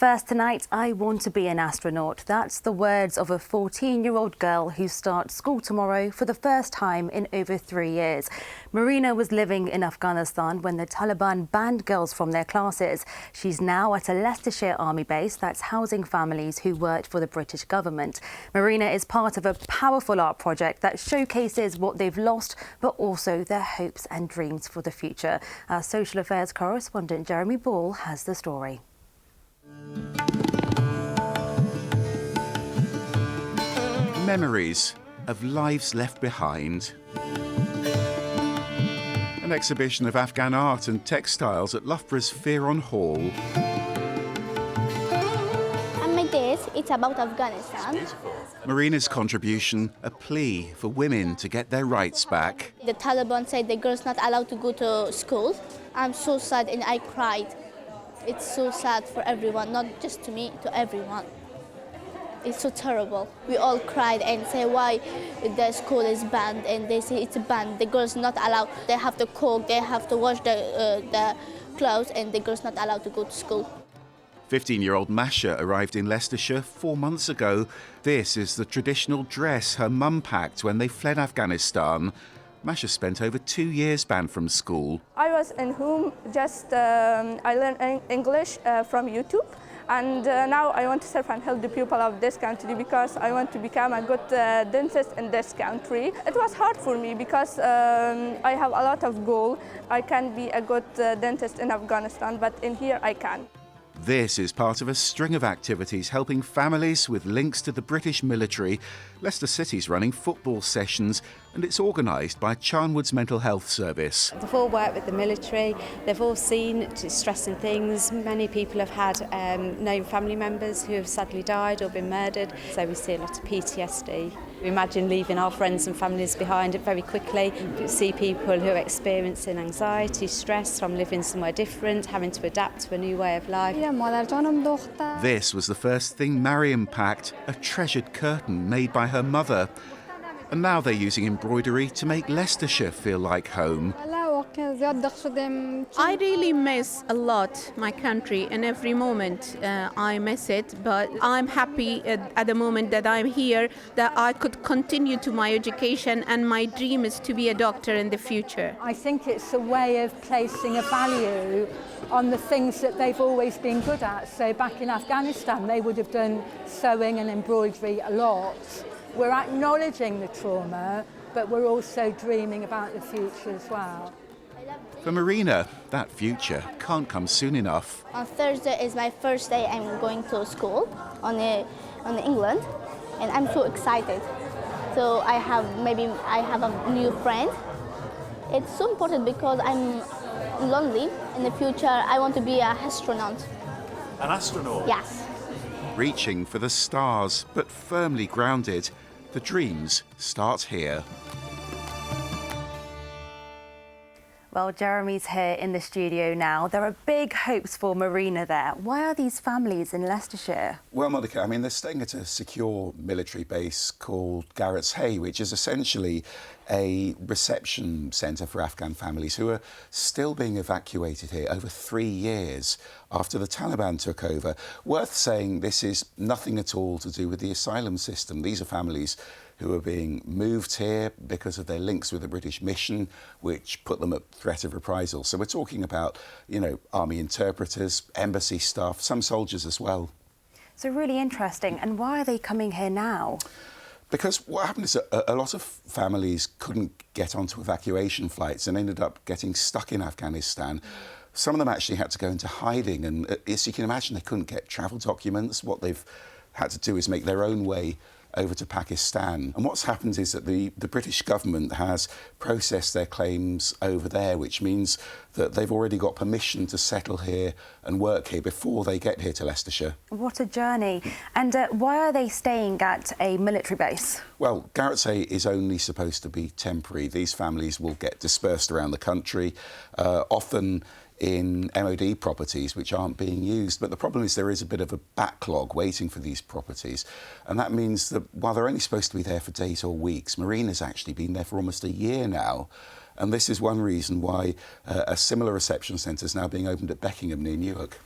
First tonight, I want to be an astronaut. That's the words of a 14-year-old girl who starts school tomorrow for the first time in over 3 years. Marina was living in Afghanistan when the Taliban banned girls from their classes. She's now at a Leicestershire army base that's housing families who worked for the British government. Marina is part of a powerful art project that showcases what they've lost, but also their hopes and dreams for the future. Our social affairs correspondent Jeremy Ball has the story. Memories of lives left behind. An exhibition of Afghan art and textiles at Loughborough's Fearon Hall. And my days, it's about Afghanistan. Marina's contribution, a plea for women to get their rights back. The Taliban said the girls not allowed to go to school. I'm so sad and I cried. It's so sad for everyone, not just to me, to everyone. It's so terrible. We all cried and say why the school is banned, and they say it's banned. The girls not allowed. They have to cook, they have to wash the clothes, and the girls not allowed to go to school. 15-year-old Masha arrived in Leicestershire 4 months ago. This is the traditional dress her mum packed when they fled Afghanistan. Masha spent over 2 years banned from school. I was in home, I learned English from YouTube, and now I want to serve and help the people of this country because I want to become a good dentist in this country. It was hard for me because I have a lot of goals. I can be a good dentist in Afghanistan, but in here I can. This is part of a string of activities helping families with links to the British military. Leicester City's running football sessions, and it's organised by Charnwood's Mental Health Service. They've all worked with the military, they've all seen distressing things. Many people have had known family members who have sadly died or been murdered, so we see a lot of PTSD. We imagine leaving our friends and families behind very quickly. We see people who are experiencing anxiety, stress from living somewhere different, having to adapt to a new way of life. This was the first thing Mariam packed, a treasured curtain made by her mother. And now they're using embroidery to make Leicestershire feel like home. I really miss a lot my country, and every moment I miss it, but I'm happy at the moment that I'm here, that I could continue to my education, and my dream is to be a doctor in the future. I think it's a way of placing a value on the things that they've always been good at. So back in Afghanistan they would have done sewing and embroidery a lot. We're acknowledging the trauma, but we're also dreaming about the future as well. For Marina, that future can't come soon enough. On Thursday is my first day I'm going to school on England, and I'm so excited. So I have a new friend. It's so important because I'm lonely. In the future, I want to be an astronaut. An astronaut? Yes. Reaching for the stars, but firmly grounded, the dreams start here. Well, Jeremy's here in the studio now. There are big hopes for Marina there. Why are these families in Leicestershire? Well, Monica, I mean, they're staying at a secure military base called Garrett's Hay, which is essentially a reception centre for Afghan families who are still being evacuated here over 3 years after the Taliban took over. Worth saying, this is nothing at all to do with the asylum system. These are families who are being moved here because of their links with the British mission, which put them at threat of reprisal. So we're talking about, you know, army interpreters, embassy staff, some soldiers as well. So really interesting. And why are they coming here now? Because what happened is a lot of families couldn't get onto evacuation flights and ended up getting stuck in Afghanistan. Some of them actually had to go into hiding, and as you can imagine, they couldn't get travel documents. What they've had to do is make their own way over to Pakistan. And what's happened is that the British government has processed their claims over there, which means that they've already got permission to settle here and work here before they get here to Leicestershire. What a journey. And why are they staying at a military base? Well, Garrett's Hay is only supposed to be temporary. These families will get dispersed around the country, often in MOD properties which aren't being used. But the problem is there is a bit of a backlog waiting for these properties. And that means that while they're only supposed to be there for days or weeks, Marina's actually been there for almost a year now. And this is one reason why a similar reception centre is now being opened at Beckingham near Newark.